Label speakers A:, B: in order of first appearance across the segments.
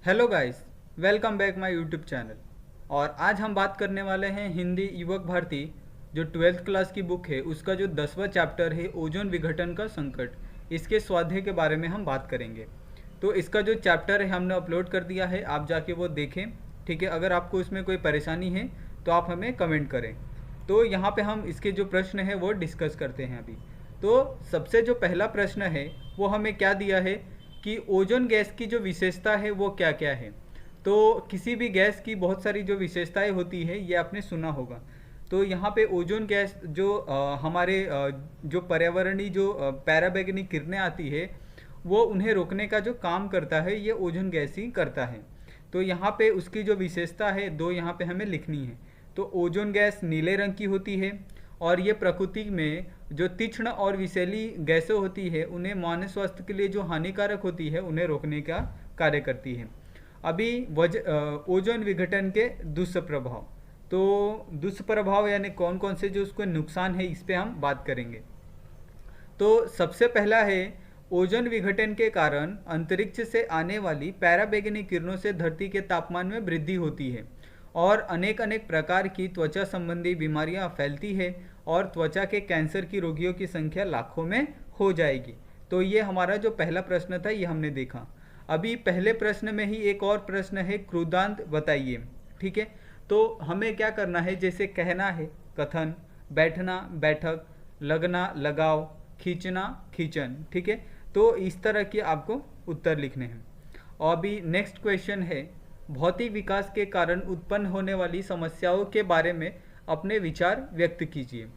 A: Hello guys, welcome back my YouTube channel. और आज हम बात करने वाले हैं हिंदी युवक भारती जो 12th क्लास की बुक है उसका जो 10वां चैप्टर है ओजोन विघटन का संकट, इसके स्वाध्याय के बारे में हम बात करेंगे। तो इसका जो चैप्टर है हमने अपलोड कर दिया है, आप जाके वो देखें। ठीक है, अगर आपको इसमें कोई परेशानी है तो आप हमें कमेंट करें। तो यहाँ पे हम इसके जो प्रश्न है वो डिस्कस करते हैं अभी। तो सबसे जो पहला प्रश्न है वो हमें क्या दिया है कि ओजोन गैस की जो विशेषता है वो क्या क्या है। तो किसी भी गैस की बहुत सारी जो विशेषताएं होती है ये आपने सुना होगा। तो यहाँ पे ओजोन गैस जो हमारे जो पर्यावरणीय जो पैराबैंगनी किरणें आती है वो उन्हें रोकने का जो काम करता है ये ओजोन गैस ही करता है। तो यहाँ पे उसकी जो विशेषता है दो यहाँ पे हमें लिखनी है। तो ओजोन गैस नीले रंग की होती है और ये प्रकृति में जो तीक्ष्ण और विषैली गैसें होती है उन्हें मानव स्वास्थ्य के लिए जो हानिकारक होती है उन्हें रोकने का कार्य करती है। अभी ओजोन विघटन के दुष्प्रभाव। तो दुष्प्रभाव यानी कौन कौन से जो उसके नुकसान है इस पे हम बात करेंगे। तो सबसे पहला है ओजोन विघटन के कारण अंतरिक्ष से आने वाली पैराबैंगनी किरणों से धरती के तापमान में वृद्धि होती है और अनेक अनेक प्रकार की त्वचा संबंधी बीमारियां फैलती है और त्वचा के कैंसर की रोगियों की संख्या लाखों में हो जाएगी। तो ये हमारा जो पहला प्रश्न था ये हमने देखा। अभी पहले प्रश्न में ही एक और प्रश्न है, क्रुदांत बताइए। ठीक है, तो हमें क्या करना है, जैसे कहना है कथन, बैठना बैठक, लगना लगाव, खींचना खींचन। ठीक है, तो इस तरह के आपको उत्तर लिखने हैं। और अभी नेक्स्ट क्वेश्चन है, भौतिक विकास के कारण उत्पन्न होने वाली समस्याओं के बारे में अपने विचार व्यक्त कीजिए।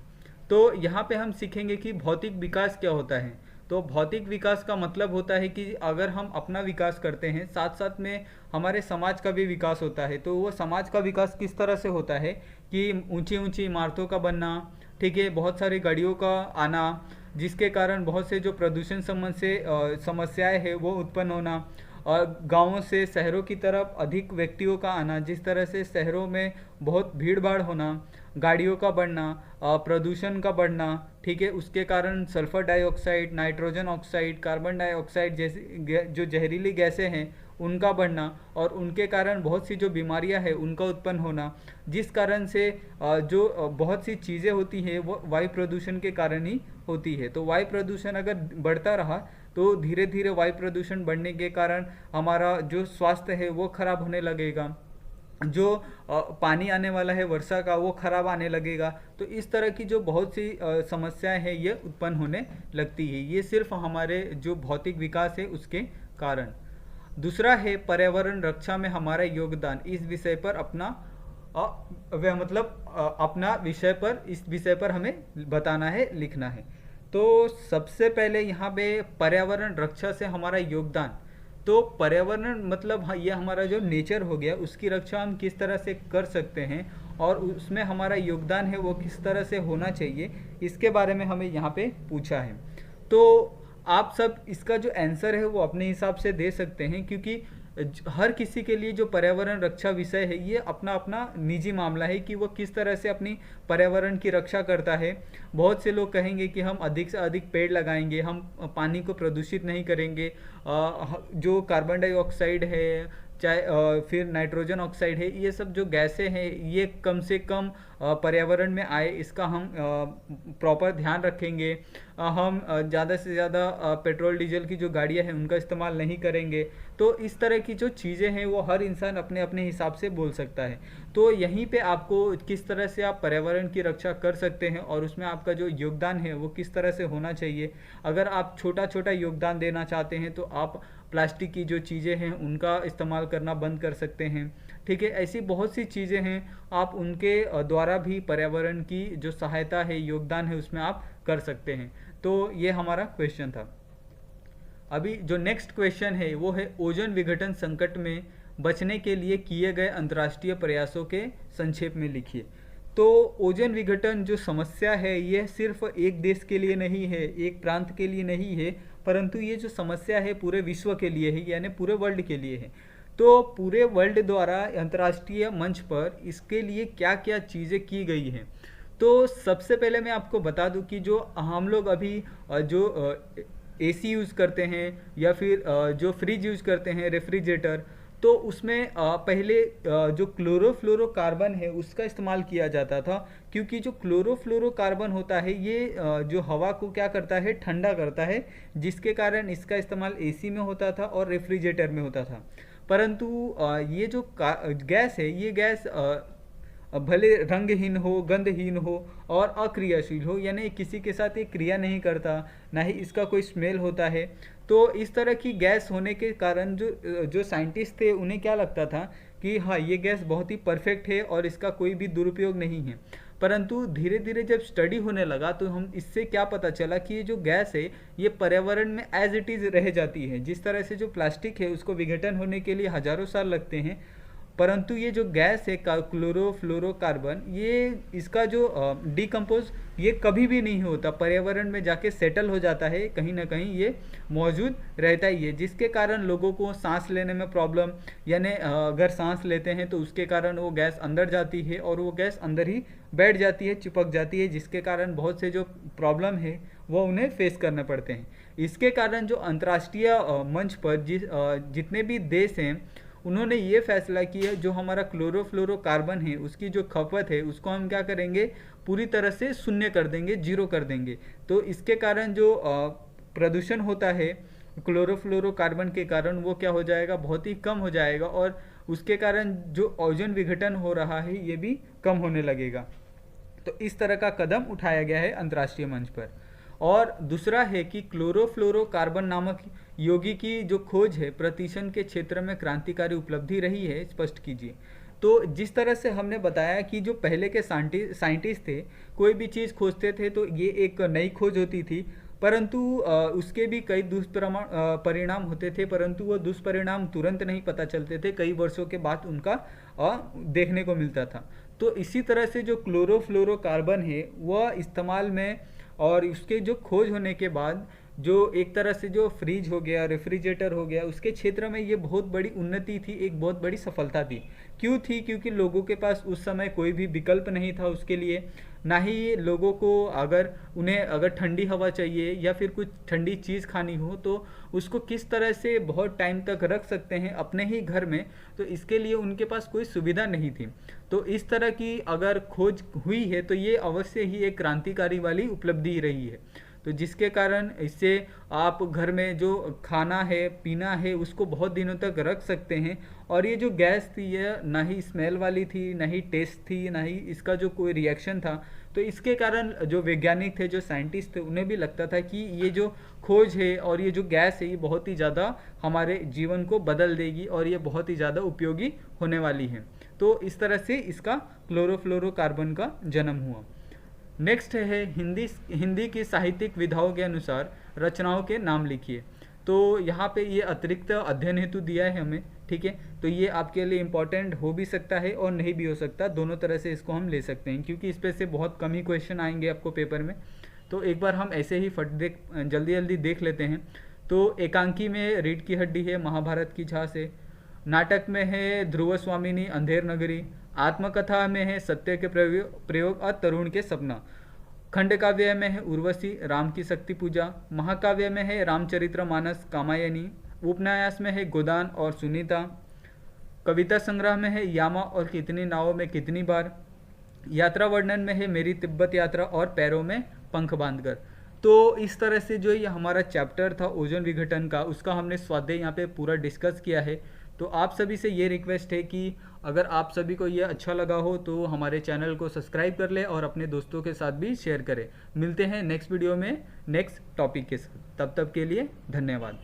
A: तो यहाँ पे हम सीखेंगे कि भौतिक विकास क्या होता है। तो भौतिक विकास का मतलब होता है कि अगर हम अपना विकास करते हैं साथ साथ में हमारे समाज का भी विकास होता है। तो वो समाज का विकास किस तरह से होता है कि ऊंची ऊंची इमारतों का बनना, ठीक है, बहुत सारी गाड़ियों का आना जिसके कारण बहुत से जो प्रदूषण संबंध से समस्याएं हैं वो उत्पन्न होना, और गांवों से शहरों की तरफ अधिक व्यक्तियों का आना, जिस तरह से शहरों में बहुत भीड़ भाड़ होना, गाड़ियों का बढ़ना, प्रदूषण का बढ़ना, ठीक है, उसके कारण sulphur dioxide, nitrogen oxide, carbon dioxide जैसी जो जहरीली गैसें हैं उनका बढ़ना, और उनके कारण बहुत सी जो बीमारियां हैं उनका उत्पन्न होना, जिस कारण से जो बहुत सी चीज़ें होती हैं वो वायु प्रदूषण के कारण ही होती है। तो वायु प्रदूषण अगर बढ़ता रहा तो धीरे धीरे वायु प्रदूषण बढ़ने के कारण हमारा जो स्वास्थ्य है वो खराब होने लगेगा, जो पानी आने वाला है वर्षा का वो खराब आने लगेगा। तो इस तरह की जो बहुत सी समस्याएं हैं ये उत्पन्न होने लगती है, ये सिर्फ हमारे जो भौतिक विकास है उसके कारण। दूसरा है पर्यावरण रक्षा में हमारा योगदान। इस विषय पर अपना अपना विषय पर इस विषय पर हमें बताना है, लिखना है। तो सबसे पहले यहाँ पे पर्यावरण रक्षा से हमारा योगदान। तो पर्यावरण मतलब ये हमारा जो नेचर हो गया उसकी रक्षा हम किस तरह से कर सकते हैं और उसमें हमारा योगदान है वो किस तरह से होना चाहिए, इसके बारे में हमें यहाँ पे पूछा है। तो आप सब इसका जो आंसर है वो अपने हिसाब से दे सकते हैं, क्योंकि हर किसी के लिए जो पर्यावरण रक्षा विषय है ये अपना अपना निजी मामला है कि वो किस तरह से अपनी पर्यावरण की रक्षा करता है। बहुत से लोग कहेंगे कि हम अधिक से अधिक पेड़ लगाएंगे, हम पानी को प्रदूषित नहीं करेंगे, जो कार्बन डाइऑक्साइड है चाहे फिर नाइट्रोजन ऑक्साइड है, ये सब जो गैसें हैं ये कम से कम पर्यावरण में आए इसका हम प्रॉपर ध्यान रखेंगे। हम ज़्यादा से ज़्यादा पेट्रोल डीजल की जो गाड़ियां हैं उनका इस्तेमाल नहीं करेंगे। तो इस तरह की जो चीज़ें हैं वो हर इंसान अपने अपने हिसाब से बोल सकता है। तो यहीं पे आपको किस तरह से आप पर्यावरण की रक्षा कर सकते हैं और उसमें आपका जो योगदान है वो किस तरह से होना चाहिए। अगर आप छोटा छोटा योगदान देना चाहते हैं तो आप प्लास्टिक की जो चीज़ें हैं उनका इस्तेमाल करना बंद कर सकते हैं। ठीक है, ऐसी बहुत सी चीज़ें हैं, आप उनके द्वारा भी पर्यावरण की जो सहायता है, योगदान है, उसमें आप कर सकते हैं। तो ये हमारा क्वेश्चन था। अभी जो नेक्स्ट क्वेश्चन है वो है ओजोन विघटन संकट में बचने के लिए किए गए अंतर्राष्ट्रीय प्रयासों के संक्षेप में लिखिए। तो ओजोन विघटन जो समस्या है ये सिर्फ एक देश के लिए नहीं है, एक प्रांत के लिए नहीं है, परंतु ये जो समस्या है पूरे विश्व के लिए है, यानी पूरे वर्ल्ड के लिए है। तो पूरे वर्ल्ड द्वारा अंतर्राष्ट्रीय मंच पर इसके लिए क्या क्या चीज़ें की गई हैं। तो सबसे पहले मैं आपको बता दूं कि जो हम लोग अभी जो एसी यूज़ करते हैं या फिर जो फ्रिज यूज़ करते हैं, रेफ्रिजरेटर, तो उसमें पहले जो क्लोरोफ्लोरोकार्बन है उसका इस्तेमाल किया जाता था, क्योंकि जो क्लोरोफ्लोरोकार्बन होता है ये जो हवा को क्या करता है, ठंडा करता है, जिसके कारण इसका इस्तेमाल एसी में होता था और रेफ्रिजरेटर में होता था। परंतु ये जो गैस है, ये गैस भले रंगहीन हो, गंधहीन हो और अक्रियाशील हो, यानी किसी के साथ ये क्रिया नहीं करता, ना ही इसका कोई स्मेल होता है। तो इस तरह की गैस होने के कारण जो साइंटिस्ट थे उन्हें क्या लगता था कि हाँ, ये गैस बहुत ही परफेक्ट है और इसका कोई भी दुरुपयोग नहीं है। परंतु धीरे धीरे जब स्टडी होने लगा तो हम इससे क्या पता चला कि ये जो गैस है ये पर्यावरण में एज इट इज़ रह जाती है। जिस तरह से जो प्लास्टिक है उसको विघटन होने के लिए हजारों साल लगते हैं, परंतु ये जो गैस है क्लोरोफ्लोरोकार्बन, ये इसका जो डिकम्पोज ये कभी भी नहीं होता, पर्यावरण में जाके सेटल हो जाता है, कहीं ना कहीं ये मौजूद रहता ही है, जिसके कारण लोगों को सांस लेने में प्रॉब्लम, यानी अगर सांस लेते हैं तो उसके कारण वो गैस अंदर जाती है और वो गैस अंदर ही बैठ जाती है, चिपक जाती है, जिसके कारण बहुत से जो प्रॉब्लम है वो उन्हें फेस करने पड़ते हैं। इसके कारण जो अंतर्राष्ट्रीय मंच पर जितने भी देश हैं उन्होंने ये फैसला किया, जो हमारा क्लोरोफ्लोरोकार्बन है उसकी जो खपत है उसको हम क्या करेंगे, पूरी तरह से शून्य कर देंगे, जीरो कर देंगे। तो इसके कारण जो प्रदूषण होता है क्लोरोफ्लोरोकार्बन के कारण, वो क्या हो जाएगा, बहुत ही कम हो जाएगा, और उसके कारण जो ओजोन विघटन हो रहा है ये भी कम होने लगेगा। तो इस तरह का कदम उठाया गया है अंतर्राष्ट्रीय मंच पर। और दूसरा है कि क्लोरोफ्लोरोकार्बन नामक यौगिक की जो खोज है प्रतिशत के क्षेत्र में क्रांतिकारी उपलब्धि रही है, स्पष्ट कीजिए। तो जिस तरह से हमने बताया कि जो पहले के साइंटिस्ट थे, कोई भी चीज़ खोजते थे तो ये एक नई खोज होती थी, परंतु उसके भी कई दुष्परिणाम होते थे, परंतु वो दुष्परिणाम तुरंत नहीं पता चलते थे, कई वर्षों के बाद उनका देखने को मिलता था। तो इसी तरह से जो क्लोरोफ्लोरोकार्बन है वह इस्तेमाल में, और उसके जो खोज होने के बाद जो एक तरह से जो फ्रिज हो गया, रेफ्रिजरेटर हो गया, उसके क्षेत्र में ये बहुत बड़ी उन्नति थी, एक बहुत बड़ी सफलता थी। क्यों थी? क्योंकि लोगों के पास उस समय कोई भी विकल्प नहीं था उसके लिए, ना ही लोगों को उन्हें अगर ठंडी हवा चाहिए या फिर कुछ ठंडी चीज़ खानी हो तो उसको किस तरह से बहुत टाइम तक रख सकते हैं अपने ही घर में, तो इसके लिए उनके पास कोई सुविधा नहीं थी। तो इस तरह की अगर खोज हुई है तो ये अवश्य ही एक क्रांतिकारी वाली उपलब्धि रही है। तो जिसके कारण इससे आप घर में जो खाना है, पीना है, उसको बहुत दिनों तक रख सकते हैं। और ये जो गैस थी ये ना ही स्मेल वाली थी, ना ही टेस्ट थी, ना ही इसका जो कोई रिएक्शन था। तो इसके कारण जो वैज्ञानिक थे, जो साइंटिस्ट थे, उन्हें भी लगता था कि ये जो खोज है और ये जो गैस है ये बहुत ही ज़्यादा हमारे जीवन को बदल देगी और ये बहुत ही ज़्यादा उपयोगी होने वाली है। तो इस तरह से इसका क्लोरोफ्लोरोकार्बन का जन्म हुआ। नेक्स्ट है हिंदी की साहित्यिक विधाओं के अनुसार रचनाओं के नाम लिखिए। तो यहाँ पे ये अतिरिक्त अध्ययन हेतु दिया है हमें, ठीक है। तो ये आपके लिए इम्पोर्टेंट हो भी सकता है और नहीं भी हो सकता, दोनों तरह से इसको हम ले सकते हैं, क्योंकि इस पे से बहुत कम ही क्वेश्चन आएंगे आपको पेपर में। तो एक बार हम ऐसे ही जल्दी जल्दी देख लेते हैं। तो एकांकी में रीढ़ की हड्डी है महाभारत की झांस है। नाटक में है ध्रुव स्वामिनी अंधेर नगरी। आत्मकथा में है सत्य के प्रयोग और तरुण के सपना। खंड काव्य में है उर्वशी राम की शक्ति पूजा। महाकाव्य में है रामचरितमानस कामायनी। उपन्यास में है गोदान और सुनीता। कविता संग्रह में है यामा और कितनी नावों में कितनी बार। यात्रा वर्णन में है मेरी तिब्बत यात्रा और पैरों में पंख बांधकर। तो इस तरह से जो ये हमारा चैप्टर था ओजोन विघटन का, उसका हमने स्वाध्याय यहाँ पे पूरा डिस्कस किया है। तो आप सभी से ये रिक्वेस्ट है कि अगर आप सभी को ये अच्छा लगा हो तो हमारे चैनल को सब्सक्राइब कर ले और अपने दोस्तों के साथ भी शेयर करें। मिलते हैं नेक्स्ट वीडियो में नेक्स्ट टॉपिक के साथ, तब तक के लिए धन्यवाद।